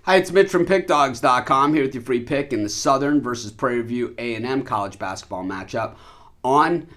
Hi, it's Mitch from Pickdawgz.com here with your free pick in the Southern versus Prairie View A&M college basketball matchup on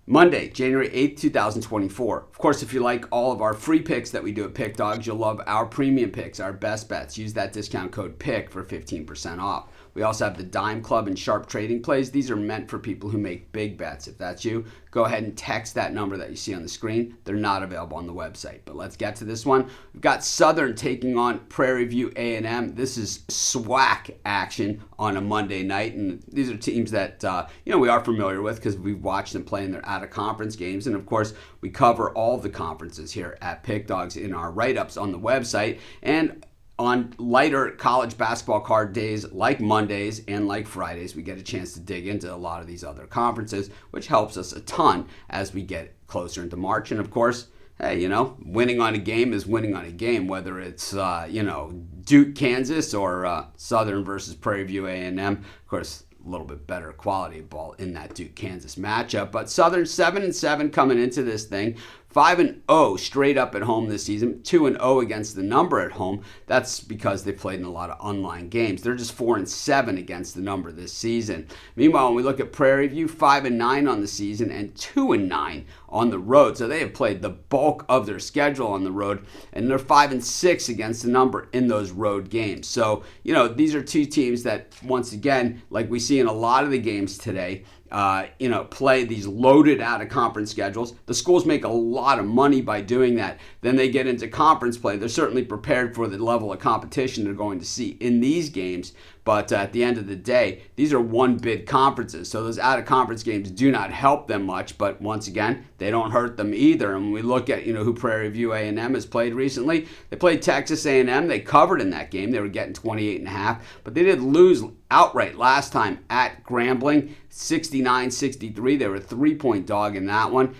Monday, January 8th, 2024. Of course, if you like all of our free picks that we do at Pick Dawgz, you'll love our premium picks, our best bets. Use that discount code PICK for 15% off. We also have the Dime Club and Sharp Trading Plays. These are meant for people who make big bets. If that's you, go ahead and text that number that you see on the screen. They're not available on the website. But let's get to this one. We've got Southern taking on Prairie View A&M. This is SWAC action on a Monday night. And these are teams that we are familiar with because we've watched them play in their out-of-conference games. And, of course, we cover all the conferences here at Pick Dawgz in our write-ups on the website. And on lighter college basketball card days like Mondays and like Fridays, we get a chance to dig into a lot of these other conferences, which helps us a ton as we get closer into March. And of course, hey, winning on a game is winning on a game, whether it's, Duke, Kansas or Southern versus Prairie View A&M. Of course, a little bit better quality of ball in that Duke-Kansas matchup. But Southern 7-7 coming into this thing. 5-0 straight up at home this season, 2-0 against the number at home. That's because they played in a lot of online games. They're just 4-7 against the number this season. Meanwhile, when we look at Prairie View, 5-9 on the season and 2-9 on the road. So they have played the bulk of their schedule on the road, and they're 5-6 against the number in those road games. So, these are two teams that, once again, like we see in a lot of the games today, play these loaded out-of-conference schedules. The schools make a lot of money by doing that. Then they get into conference play. They're certainly prepared for the level of competition they're going to see in these games. But at the end of the day, these are one-bid conferences. So those out-of-conference games do not help them much. But once again, they don't hurt them either. And when we look at, who Prairie View A&M has played recently, they played Texas A&M. They covered in that game. They were getting 28.5. But they did lose outright last time at Grambling, 69-63. They were a 3-point dog in that one.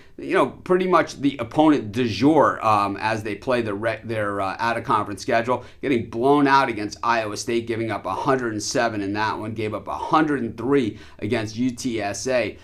Pretty much the opponent du jour as they play their out-of-conference schedule, getting blown out against Iowa State, giving up 107 in that one, gave up 103 against UTSA.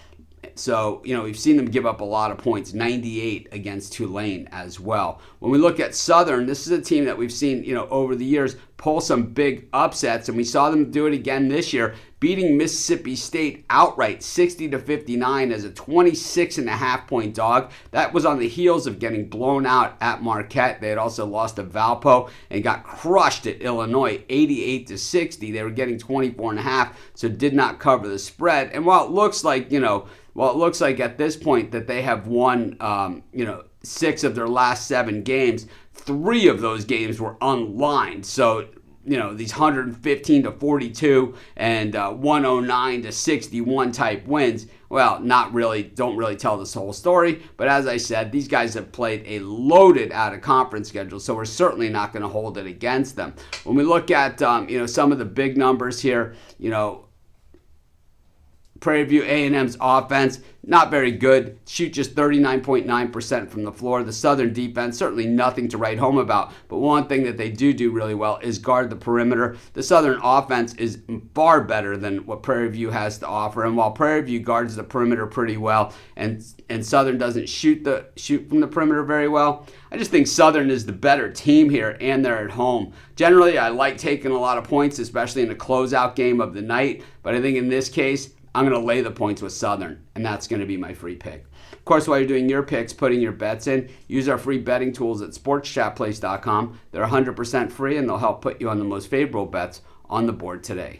So, we've seen them give up a lot of points, 98 against Tulane as well. When we look at Southern, this is a team that we've seen, over the years pull some big upsets, and we saw them do it again this year, beating Mississippi State outright 60-59 as a 26.5-point dog. That was on the heels of getting blown out at Marquette. They had also lost to Valpo and got crushed at Illinois 88-60. They were getting 24.5, so did not cover the spread. And while it looks like, at this point that they have won, 6 of their last 7 games, 3 of those games were unlined. So, these 115-42 and 109-61 type wins, well, don't really tell this whole story. But as I said, these guys have played a loaded out-of-conference schedule, so we're certainly not going to hold it against them. When we look at, some of the big numbers here, Prairie View A&M's offense, not very good. Shoot just 39.9% from the floor. The Southern defense, certainly nothing to write home about. But one thing that they do really well is guard the perimeter. The Southern offense is far better than what Prairie View has to offer. And while Prairie View guards the perimeter pretty well and Southern doesn't shoot from the perimeter very well, I just think Southern is the better team here, and they're at home. Generally, I like taking a lot of points, especially in a closeout game of the night. But I think in this case, I'm going to lay the points with Southern, and that's going to be my free pick. Of course, while you're doing your picks, putting your bets in, use our free betting tools at sportschatplace.com. They're 100% free, and they'll help put you on the most favorable bets on the board today.